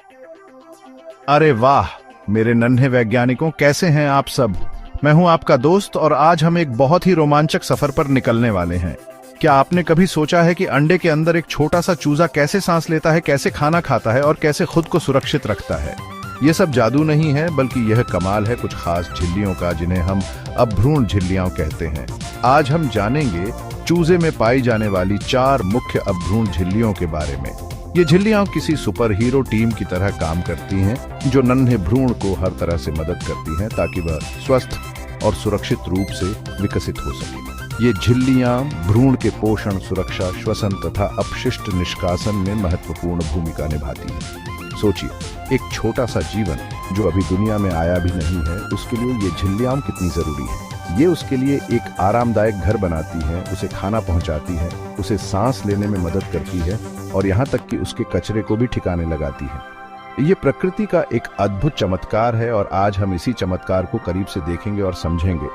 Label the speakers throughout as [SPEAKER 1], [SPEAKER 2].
[SPEAKER 1] अरे वाह मेरे नन्हे वैज्ञानिकों, कैसे हैं आप सब। मैं हूं आपका दोस्त और आज हम एक बहुत ही रोमांचक सफर पर निकलने वाले हैं। क्या आपने कभी सोचा है कि अंडे के अंदर एक छोटा सा चूजा कैसे सांस लेता है, कैसे खाना खाता है और कैसे खुद को सुरक्षित रखता है। ये सब जादू नहीं है, बल्कि यह कमाल है कुछ खास झिल्लियों का, जिन्हें हम अभ्रूण झिल्लियां कहते हैं। आज हम जानेंगे चूजे में पाई जाने वाली 4 मुख्य अभ्रूण झिल्लियों के बारे में। ये झिल्लियां किसी सुपर हीरो टीम की तरह काम करती हैं, जो नन्हे भ्रूण को हर तरह से मदद करती हैं ताकि वह स्वस्थ और सुरक्षित रूप से विकसित हो सके। ये झिल्लियां भ्रूण के पोषण, सुरक्षा, श्वसन तथा अपशिष्ट निष्कासन में महत्वपूर्ण भूमिका निभाती हैं। सोचिए, एक छोटा सा जीवन जो अभी दुनिया में आया भी नहीं है, उसके लिए ये झिल्लियां कितनी जरूरी है। ये उसके लिए एक आरामदायक घर बनाती है, उसे खाना पहुंचाती है, उसे सांस लेने में मदद करती है और यहाँ तक कि उसके कचरे को भी ठिकाने लगाती है। ये प्रकृति का एक अद्भुत चमत्कार है और आज हम इसी चमत्कार को करीब से देखेंगे और समझेंगे।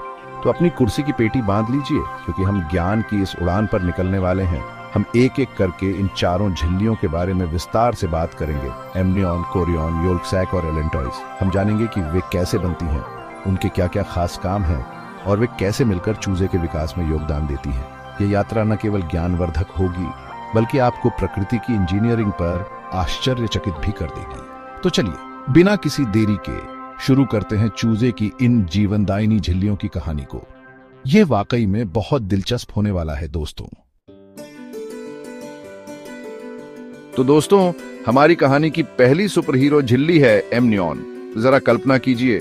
[SPEAKER 1] तो अपनी कुर्सी की पेटी बांध लीजिए, क्योंकि हम ज्ञान की इस उड़ान पर निकलने वाले हैं। हम एक एक करके इन चारों झिल्लियों के बारे में विस्तार से बात करेंगे। एमनियन, कोरियन, योल्क सैक और एलेंटॉइड्स। हम जानेंगे कि वे कैसे बनती हैं, उनके क्या क्या खास काम हैं और वे कैसे मिलकर चूजे के विकास में योगदान देती हैं। ये यात्रा न केवल ज्ञानवर्धक होगी, बल्कि आपको प्रकृति की इंजीनियरिंग पर आश्चर्यचकित भी कर देगी। तो चलिए बिना किसी देरी के शुरू करते हैं चूजे की इन जीवनदायिनी झिल्लियों की कहानी को। यह वाकई में बहुत दिलचस्प होने वाला है दोस्तों। तो दोस्तों, हमारी कहानी की पहली सुपर हीरो झिल्ली है एमनियन। जरा कल्पना कीजिए,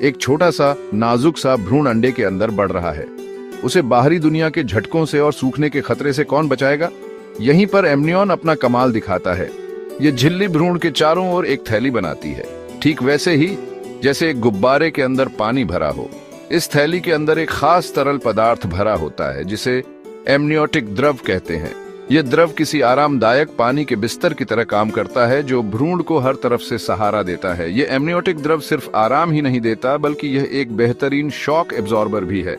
[SPEAKER 1] एक छोटा सा नाजुक सा भ्रूण अंडे के अंदर बढ़ रहा है। उसे बाहरी दुनिया के झटकों से और सूखने के खतरे से कौन बचाएगा। यहीं पर एमनियन अपना कमाल दिखाता है। ये झिल्ली भ्रूण के चारों ओर एक थैली बनाती है, ठीक वैसे ही जैसे एक गुब्बारे के अंदर पानी भरा हो। इस थैली के अंदर एक खास तरल पदार्थ भरा होता है, जिसे एमनियोटिक द्रव कहते हैं। यह द्रव किसी आरामदायक पानी के बिस्तर की तरह काम करता है, जो भ्रूण को हर तरफ से सहारा देता है। यह एमनियोटिक द्रव सिर्फ आराम ही नहीं देता, बल्कि यह एक बेहतरीन शॉक एब्जॉर्बर भी है।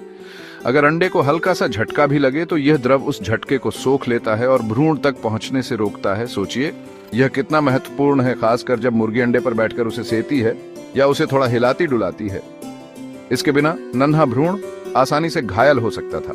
[SPEAKER 1] अगर अंडे को हल्का सा झटका भी लगे तो यह द्रव उस झटके को सोख लेता है और भ्रूण तक पहुंचने से रोकता है। सोचिए यह कितना महत्वपूर्ण है, खासकर जब मुर्गी अंडे पर बैठकर उसे सेती है या उसे थोड़ा हिलाती डुलाती है। इसके बिना नन्हा भ्रूण आसानी से घायल हो सकता था।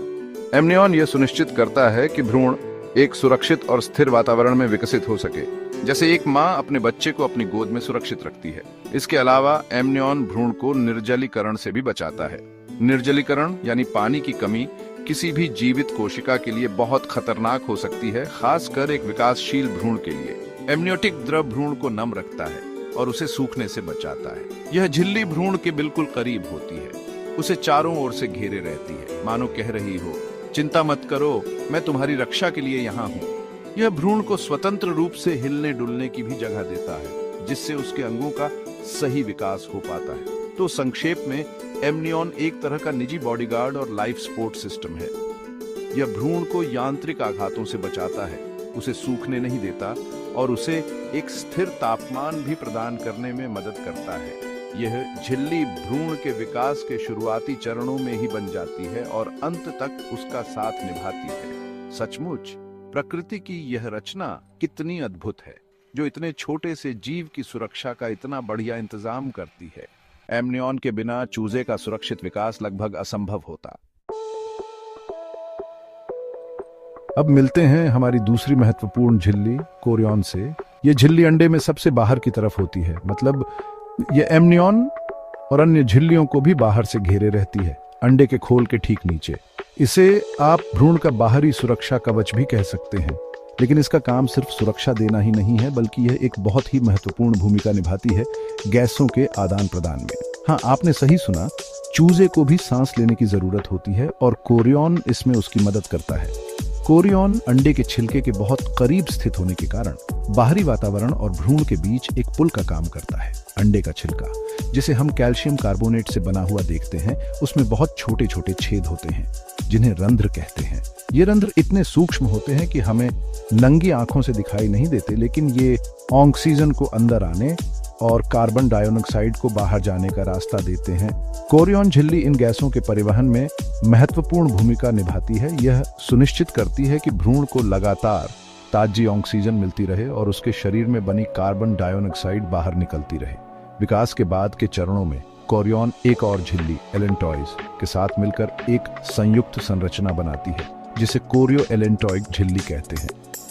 [SPEAKER 1] एमनियन यह सुनिश्चित करता है कि भ्रूण एक सुरक्षित और स्थिर वातावरण में विकसित हो सके, जैसे एक माँ अपने बच्चे को अपनी गोद में सुरक्षित रखती है। इसके अलावा एमनियन भ्रूण को निर्जलीकरण से भी बचाता है। निर्जलीकरण यानी पानी की कमी किसी भी जीवित कोशिका के लिए बहुत खतरनाक हो सकती है, खासकर एक विकासशील भ्रूण के लिए। एमनियोटिक द्रव भ्रूण को नम रखता है और उसे सूखने से बचाता है। यह झिल्ली भ्रूण के बिल्कुल करीब होती है, उसे चारों ओर से घेरे रहती है, मानो कह रही हो, चिंता मत करो, मैं तुम्हारी रक्षा के लिए यहाँ हूँ। यह भ्रूण को स्वतंत्र रूप से हिलने डुलने की भी जगह देता है, जिससे उसके अंगों का सही विकास हो पाता है। तो संक्षेप में एमनियन एक तरह का निजी बॉडीगार्ड और लाइफ सपोर्ट सिस्टम है। यह भ्रूण को यांत्रिक आघातों से बचाता है, उसे सूखने नहीं देता और उसे एक स्थिर तापमान भी प्रदान करने में मदद करता है। यह झिल्ली भ्रूण के विकास के शुरुआती चरणों में ही बन जाती है और अंत तक उसका साथ निभाती है। सचमुच प्रकृति की यह रचना कितनी अद्भुत है, जो इतने छोटे से जीव की सुरक्षा का इतना बढ़िया इंतजाम करती है। एमनियन के बिना चूजे का सुरक्षित विकास लगभग असंभव होता। अब मिलते हैं हमारी दूसरी महत्वपूर्ण झिल्ली कोरियन से। यह झिल्ली अंडे में सबसे बाहर की तरफ होती है, मतलब यह एमनियन और अन्य झिल्लियों को भी बाहर से घेरे रहती है, अंडे के खोल के ठीक नीचे। इसे आप भ्रूण का बाहरी सुरक्षा कवच भी कह सकते हैं। लेकिन इसका काम सिर्फ सुरक्षा देना ही नहीं है, बल्कि यह एक बहुत ही महत्वपूर्ण भूमिका निभाती है गैसों के आदान प्रदान में। हाँ, आपने सही सुना, चूजे को भी सांस लेने की जरूरत होती है और कोरियन इसमें उसकी मदद करता है। कोरियन अंडे के छिलके के बहुत करीब स्थित होने के कारण बाहरी वातावरण और भ्रूण के बीच एक पुल का काम करता है। अंडे का छिलका, जिसे हम कैल्शियम कार्बोनेट से बना हुआ देखते हैं, उसमें बहुत छोटे छोटे छेद होते हैं, जिन्हें रंध्र कहते हैं। ये रंध्र इतने सूक्ष्म होते हैं कि हमें नंगी आंखों से दिखाई नहीं देते, लेकिन ये ऑक्सीजन को अंदर आने और कार्बन डाइऑक्साइड को बाहर जाने का रास्ता देते हैं। कोरियन झिल्ली इन गैसों के परिवहन में महत्वपूर्ण भूमिका निभाती है। यह सुनिश्चित करती है कि भ्रूण को लगातार ताजी ऑक्सीजन मिलती रहे और उसके शरीर में बनी कार्बन डाइऑक्साइड बाहर निकलती रहे। विकास के बाद के चरणों में कोरियन एक और झिल्ली एलेंटॉइस के साथ मिलकर एक संयुक्त संरचना बनाती है जिसे कोरियो एलेंटॉइक झिल्ली कहते हैं।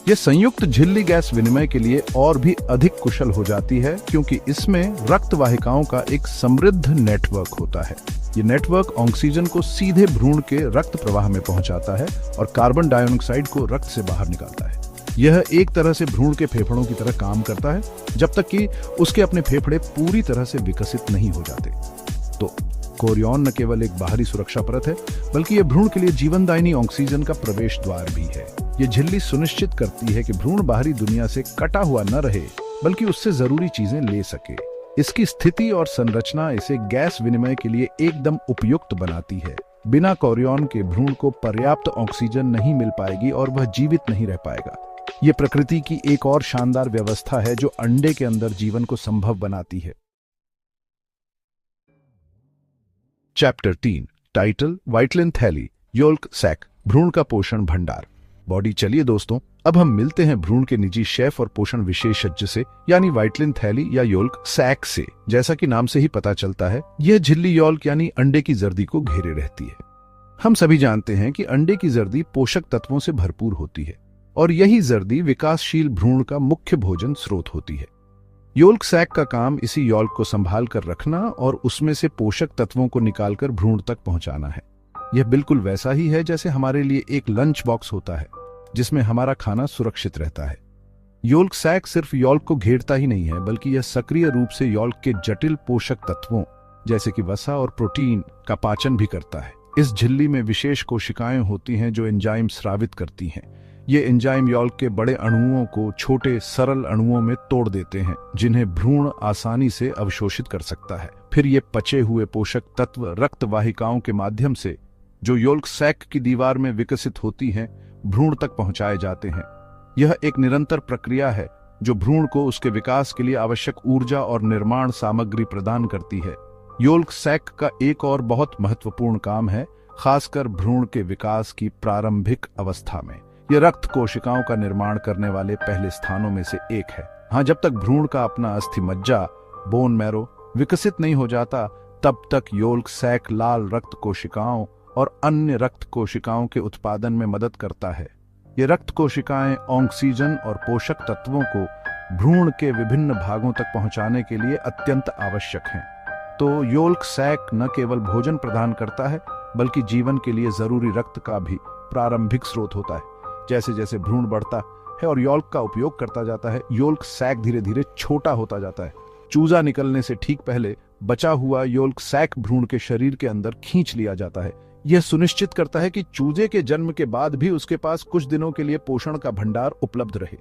[SPEAKER 1] यह संयुक्त झिल्ली गैस विनिमय के लिए और भी अधिक कुशल हो जाती है क्योंकि इसमें रक्त वाहिकाओं का एक समृद्ध नेटवर्क होता है। ये नेटवर्क ऑक्सीजन को सीधे भ्रूण के रक्त प्रवाह में पहुंचाता है और कार्बन डाइऑक्साइड को रक्त से बाहर निकालता है। यह एक तरह से भ्रूण के फेफड़ों की तरह काम करता है जब तक कि उसके अपने फेफड़े पूरी तरह से विकसित नहीं हो जाते। तो कोरियन न केवल एक बाहरी सुरक्षा परत है बल्कि यह भ्रूण के लिए जीवनदायिनी ऑक्सीजन का प्रवेश द्वार भी है। यह झिल्ली सुनिश्चित करती है कि भ्रूण बाहरी दुनिया से कटा हुआ न रहे बल्कि उससे जरूरी चीजें ले सके। इसकी स्थिति और संरचना इसे गैस विनिमय के लिए एकदम उपयुक्त बनाती है। बिना कोरियन के भ्रूण को पर्याप्त ऑक्सीजन नहीं मिल पाएगी और वह जीवित नहीं रह पाएगा। यह प्रकृति की एक और शानदार व्यवस्था है जो अंडे के अंदर जीवन को संभव बनाती है। चैप्टर 3 टाइटल वाइटलिन थैली योल्क सैक भ्रूण का पोषण भंडार बॉडी। चलिए दोस्तों, अब हम मिलते हैं भ्रूण के निजी शेफ और पोषण विशेषज्ञ से यानी वाइटलिन थैली या योल्क सैक से। जैसा कि नाम से ही पता चलता है, यह झिल्ली योल्क यानी अंडे की जर्दी को घेरे रहती है। हम सभी जानते हैं कि अंडे की जर्दी पोषक तत्वों से भरपूर होती है और यही जर्दी विकासशील भ्रूण का मुख्य भोजन स्रोत होती है। योल्क सैक का काम इसी योल्क को संभाल कर रखना और उसमें से पोषक तत्वों को निकालकर भ्रूण तक पहुंचाना है। यह बिल्कुल वैसा ही है जैसे हमारे लिए एक लंच बॉक्स होता है जिसमें हमारा खाना सुरक्षित रहता है। योल्क सैक सिर्फ योल्क को घेरता ही नहीं है बल्कि यह सक्रिय रूप से योल्क के जटिल पोषक तत्वों जैसे कि वसा और प्रोटीन का पाचन भी करता है। इस झिल्ली में विशेष कोशिकाएं होती हैं जो एंजाइम स्रावित करती हैं। ये एंजाइम योल्क के बड़े अणुओं को छोटे सरल अणुओं में तोड़ देते हैं जिन्हें भ्रूण आसानी से अवशोषित कर सकता है। फिर ये पचे हुए पोषक तत्व रक्त वाहिकाओं के माध्यम से जो योल्क सैक की दीवार में विकसित होती हैं भ्रूण तक पहुंचाए जाते हैं। यह एक निरंतर प्रक्रिया है जो भ्रूण को उसके विकास के लिए आवश्यक ऊर्जा और निर्माण सामग्री प्रदान करती है। योल्क सैक का एक और बहुत महत्वपूर्ण काम है, खासकर भ्रूण के विकास की प्रारंभिक अवस्था में। यह रक्त कोशिकाओं का निर्माण करने वाले पहले स्थानों में से एक है। हाँ, जब तक भ्रूण का अपना अस्थि मज्जा बोन मैरो विकसित नहीं हो जाता तब तक योल्क सैक लाल रक्त कोशिकाओं और अन्य रक्त कोशिकाओं के उत्पादन में मदद करता है। ये रक्त कोशिकाएं ऑक्सीजन और पोषक तत्वों को भ्रूण के विभिन्न भागों तक पहुंचाने के लिए अत्यंत आवश्यक हैं। तो योल्क सैक न केवल भोजन प्रदान करता है बल्कि जीवन के लिए जरूरी रक्त का भी प्रारंभिक स्रोत होता है। जैसे जैसे भ्रूण बढ़ता है और योल्क का उपयोग करता जाता है, योल्क सैक धीरे धीरे छोटा होता जाता है। चूजा निकलने से ठीक पहले बचा हुआ योल्क सैक भ्रूण के शरीर के अंदर खींच लिया जाता है। यह सुनिश्चित करता है कि चूजे के जन्म के बाद भी उसके पास कुछ दिनों के लिए पोषण का भंडार उपलब्ध रहे,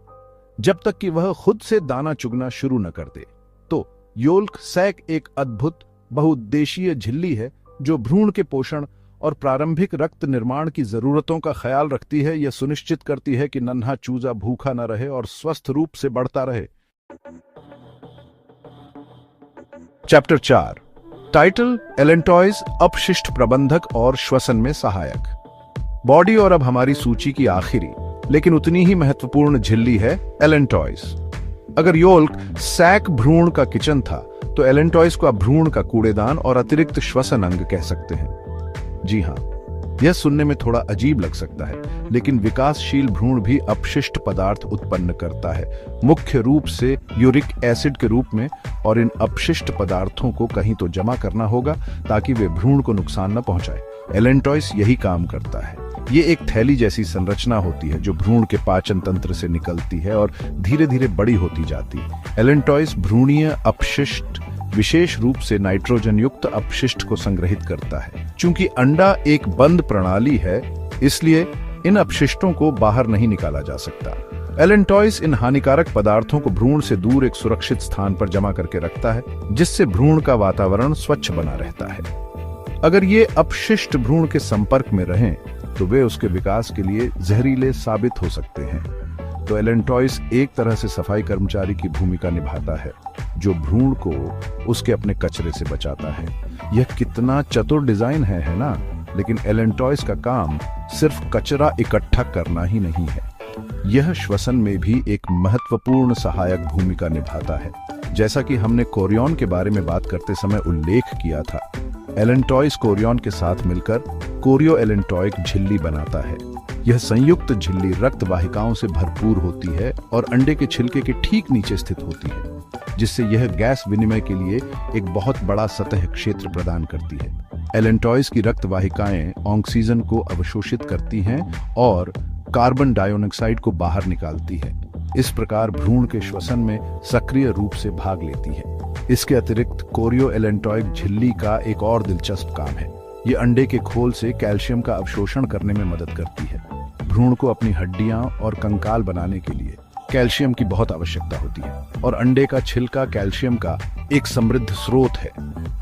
[SPEAKER 1] जब तक कि वह खुद से दाना चुगना शुरू न कर दे। तो योल्क सैक एक अद्भुत बहुउद्देशीय झिल्ली है जो भ्रूण के पोषण और प्रारंभिक रक्त निर्माण की जरूरतों का ख्याल रखती है। यह सुनिश्चित करती है कि नन्हा चूजा भूखा न रहे और स्वस्थ रूप से बढ़ता रहे। चैप्टर 4 टाइटल एलेंटॉइस अपशिष्ट प्रबंधक और श्वसन में सहायक बॉडी। और अब हमारी सूची की आखिरी लेकिन उतनी ही महत्वपूर्ण झिल्ली है एलेंटॉइस। अगर योल्क सैक भ्रूण का किचन था तो एलेंटॉइस को आप भ्रूण का कूड़ेदान और अतिरिक्त श्वसन अंग कह सकते हैं। जी हाँ, यह सुनने में थोड़ा अजीब लग सकता है लेकिन विकासशील भ्रूण भी अपशिष्ट पदार्थ उत्पन्न करता है, मुख्य रूप से यूरिक एसिड के रूप में। और इन अपशिष्ट पदार्थों को कहीं तो जमा करना होगा ताकि वे भ्रूण को नुकसान न पहुंचाए। एलेंटॉइस यही काम करता है। ये एक थैली जैसी संरचना होती है जो भ्रूण के पाचन तंत्र से निकलती है और धीरे धीरे बड़ी होती जाती है। एलेंटॉइस भ्रूणीय अपशिष्ट, विशेष रूप से नाइट्रोजन युक्त अपशिष्ट को संग्रहित करता है। चूंकि अंडा एक बंद प्रणाली है इसलिए इन अपशिष्टों को बाहर नहीं निकाला जा सकता। एलेंटॉइस इन हानिकारक पदार्थों को भ्रूण से दूर एक सुरक्षित स्थान पर जमा करके रखता है जिससे भ्रूण का वातावरण स्वच्छ बना रहता है। अगर ये अपशिष्ट भ्रूण के संपर्क में रहें तो वे उसके विकास के लिए जहरीले साबित हो सकते हैं। तो एलेंटॉइस एक तरह से सफाई कर्मचारी की भूमिका निभाता है जो भ्रूण को उसके अपने कचरे से बचाता है। यह कितना चतुर डिजाइन है ना? लेकिन एलेंटॉइस का काम सिर्फ कचरा इकट्ठा करना ही नहीं है। यह श्वसन में भी एक महत्वपूर्ण सहायक भूमिका निभाता है। जैसा कि हमने कोरियन के बारे में बात करते समय उल्लेख किया था, एलेंटॉइस कोरियन के साथ मिलकर कोरियो एलेंटॉइक झिल्ली बनाता है। यह संयुक्त झिल्ली रक्त वाहिकाओं से भरपूर होती है और अंडे के छिलके के ठीक नीचे स्थित होती है, जिससे यह गैस विनिमय के लिए एक बहुत बड़ा सतह क्षेत्र प्रदान करती है। एलेंटॉइस की रक्त वाहिकाएं ऑक्सीजन को अवशोषित करती हैं और कार्बन डाइऑक्साइड को बाहर निकालती है। इस प्रकार भ्रूण के श्वसन में सक्रिय रूप से भाग लेती है। इसके अतिरिक्त कोरियो एलेंटॉइक झिल्ली का एक और दिलचस्प काम है। ये अंडे के खोल से कैल्शियम का अवशोषण करने में मदद करती है। भ्रूण को अपनी हड्डियां और कंकाल बनाने के लिए कैल्शियम की बहुत आवश्यकता होती है और अंडे का छिलका कैल्शियम का एक समृद्ध स्रोत है।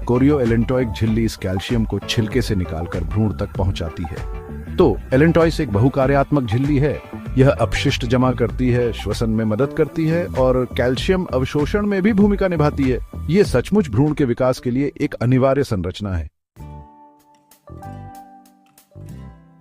[SPEAKER 1] कोरियो एलेंटॉइक झिल्ली इस कैल्शियम को छिलके से निकालकर भ्रूण तक पहुंचाती है। तो एलेंटॉइस एक बहुकार्यात्मक झिल्ली है। यह अपशिष्ट जमा करती है, श्वसन में मदद करती है और कैल्शियम अवशोषण में भी भूमिका निभाती है। ये सचमुच भ्रूण के विकास के लिए एक अनिवार्य संरचना है।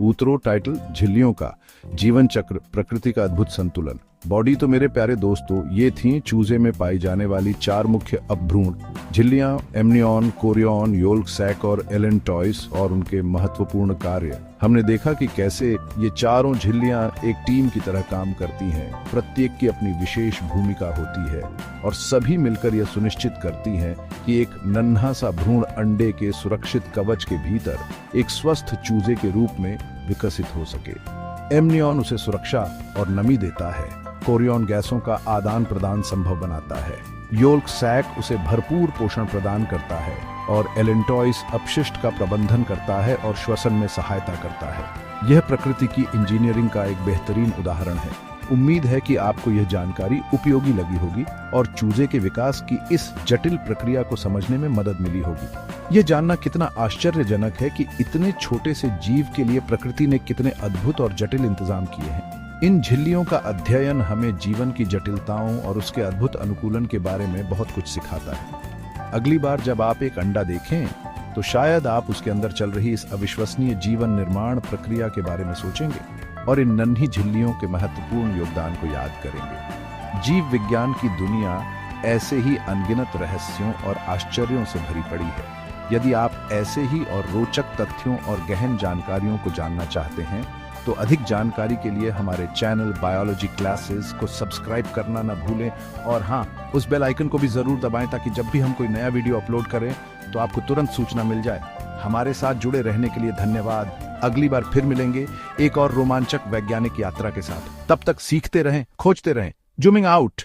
[SPEAKER 1] ऊतरो टाइटल झिल्लियों का जीवन चक्र, प्रकृति का अद्भुत संतुलन। बॉडी तो मेरे प्यारे दोस्तों ये थी चूजे में पाई जाने वाली 4 मुख्य अपभ्रूण झिल्लियां, एमनियन, कोरियन, योल्क सैक और एलेंटॉइस और उनके महत्वपूर्ण कार्य। हमने देखा कि कैसे ये चारों झिल्लियां एक टीम की तरह काम करती हैं। प्रत्येक की अपनी विशेष भूमिका होती है और सभी मिलकर यह सुनिश्चित करती हैं कि एक नन्हा सा भ्रूण अंडे के सुरक्षित कवच के भीतर एक स्वस्थ चूजे के रूप में विकसित हो सके। एमनियन उसे सुरक्षा और नमी देता है, कोरियन गैसों का आदान प्रदान संभव बनाता है, योल्क सैक उसे भरपूर पोषण प्रदान करता है और एलेंटॉइस अपशिष्ट का प्रबंधन करता है और श्वसन में सहायता करता है। यह प्रकृति की इंजीनियरिंग का एक बेहतरीन उदाहरण है। उम्मीद है कि आपको यह जानकारी उपयोगी लगी होगी और चूजे के विकास की इस जटिल प्रक्रिया को समझने में मदद मिली होगी। यह जानना कितना आश्चर्यजनक है कि इतने छोटे से जीव के लिए प्रकृति ने कितने अद्भुत और जटिल इंतजाम किए हैं। इन झिल्लियों का अध्ययन हमें जीवन की जटिलताओं और उसके अद्भुत अनुकूलन के बारे में बहुत कुछ सिखाता है। अगली बार जब आप एक अंडा देखें तो शायद आप उसके अंदर चल रही इस अविश्वसनीय जीवन निर्माण प्रक्रिया के बारे में सोचेंगे और इन नन्ही झिल्लियों के महत्वपूर्ण योगदान को याद करेंगे। जीव विज्ञान की दुनिया ऐसे ही अनगिनत रहस्यों और आश्चर्यों से भरी पड़ी है। यदि आप ऐसे ही और रोचक तथ्यों और गहन जानकारियों को जानना चाहते हैं तो अधिक जानकारी के लिए हमारे चैनल बायोलॉजी क्लासेस को सब्सक्राइब करना न भूलें और हाँ, उस बेल आइकन को भी जरूर दबाएं ताकि जब भी हम कोई नया वीडियो अपलोड करें तो आपको तुरंत सूचना मिल जाए। हमारे साथ जुड़े रहने के लिए धन्यवाद। अगली बार फिर मिलेंगे एक और रोमांचक वैज्ञानिक यात्रा के साथ। तब तक सीखते रहें, खोजते रहें। Zooming out.